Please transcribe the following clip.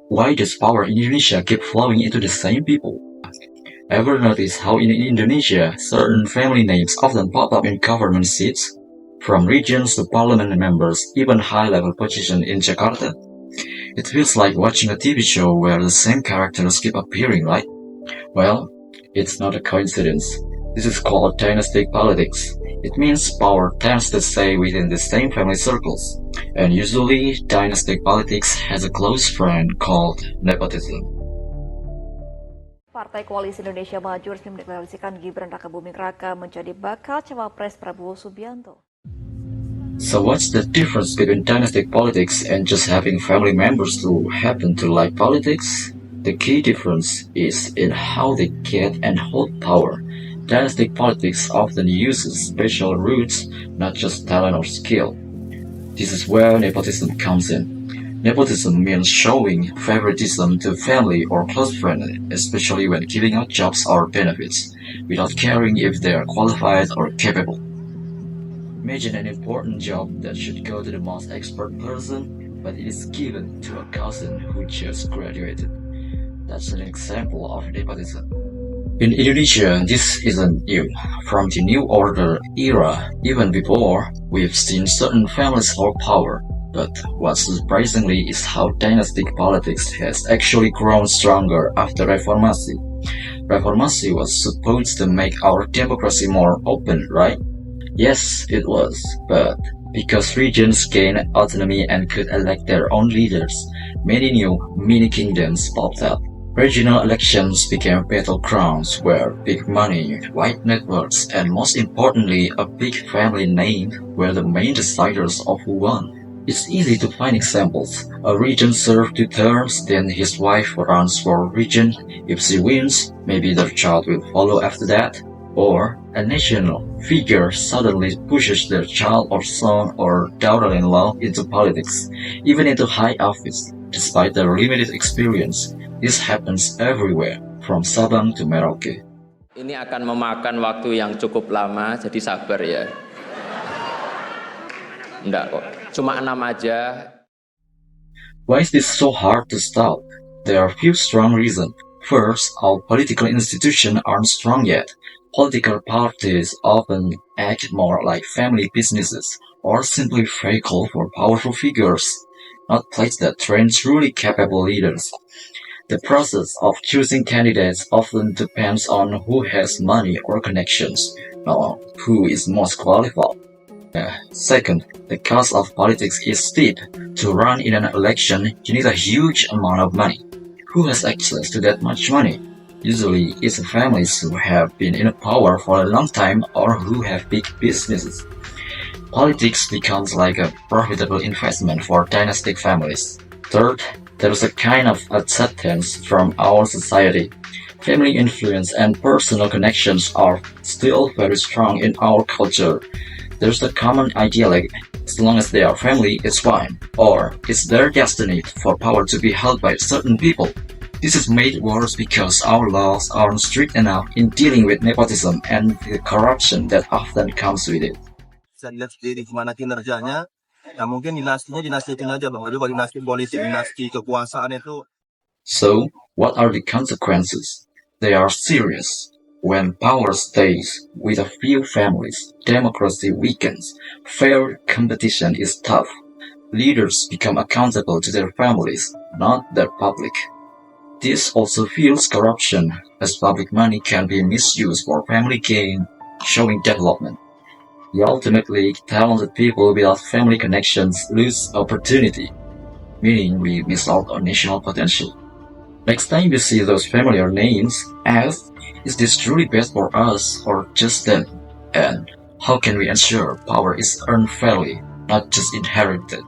Why does power in Indonesia keep flowing into the same people? Ever notice how in Indonesia, certain family names often pop up in government seats? From regions to parliament members, even high-level positions in Jakarta? It feels like watching a TV show where the same characters keep appearing, right? Well, it's not a coincidence. This is called dynastic politics. It means power tends to stay within the same family circles, and usually dynastic politics has a close friend called nepotism. Partai Koalisi Indonesia Maju resmi mendeklarasikan Gibran Rakabuming Raka menjadi bakal cawapres Prabowo Subianto. So what's the difference between dynastic politics and just having family members who happen to like politics? The key difference is in how they get and hold power. Dynastic politics often uses special routes, not just talent or skill. This is where nepotism comes in. Nepotism means showing favoritism to family or close friends, especially when giving out jobs or benefits, without caring if they are qualified or capable. Imagine an important job that should go to the most expert person, but it is given to a cousin who just graduated. That's an example of nepotism. In Indonesia, this isn't new. From the New Order era, even before, we've seen certain families hold power. But what's surprisingly is how dynastic politics has actually grown stronger after Reformasi. Reformasi was supposed to make our democracy more open, right? Yes, it was, but because regions gained autonomy and could elect their own leaders, many new mini-kingdoms popped up. Regional elections became battlegrounds where big money, wide networks, and most importantly, a big family name were the main deciders of who won. It's easy to find examples. A regent served 2 terms, then his wife runs for regent. If she wins, maybe their child will follow after that. Or a national figure suddenly pushes their child or son or daughter-in-law into politics, even into high office, despite their limited experience. This happens everywhere, from Sabang to Merauke. Ini akan memakan waktu yang cukup lama, jadi sabar ya. Enggak kok, cuma 6 aja. Why is this so hard to stop? There are few strong reasons. First, our political institutions aren't strong yet. Political parties often act more like family businesses, or simply vehicle for powerful figures, not places that train truly capable leaders. The process of choosing candidates often depends on who has money or connections, not who is most qualified. Second, the cost of politics is steep. To run in an election, you need a huge amount of money. Who has access to that much money? Usually, it's families who have been in power for a long time or who have big businesses. Politics becomes like a profitable investment for dynastic families. Third, there is a kind of acceptance from our society. Family influence and personal connections are still very strong in our culture. There's a common idea like, as long as they are family, it's fine, or it's their destiny for power to be held by certain people. This is made worse because our laws aren't strict enough in dealing with nepotism and the corruption that often comes with it. Bisa dilihat sendiri gimana kinerjanya. Ya mungkin dinastinya dinastiin aja bang. Jadi kalau dinasti politik, dinasti kekuasaan itu. So, what are the consequences? They are serious. When power stays with a few families, democracy weakens. Fair competition is tough. Leaders become accountable to their families, not their public. This also fuels corruption, as public money can be misused for family gain, showing development. Ultimately, talented people without family connections lose opportunity, meaning we miss out on national potential. Next time you see those familiar names, ask, is this truly best for us or just them? And how can we ensure power is earned fairly, not just inherited?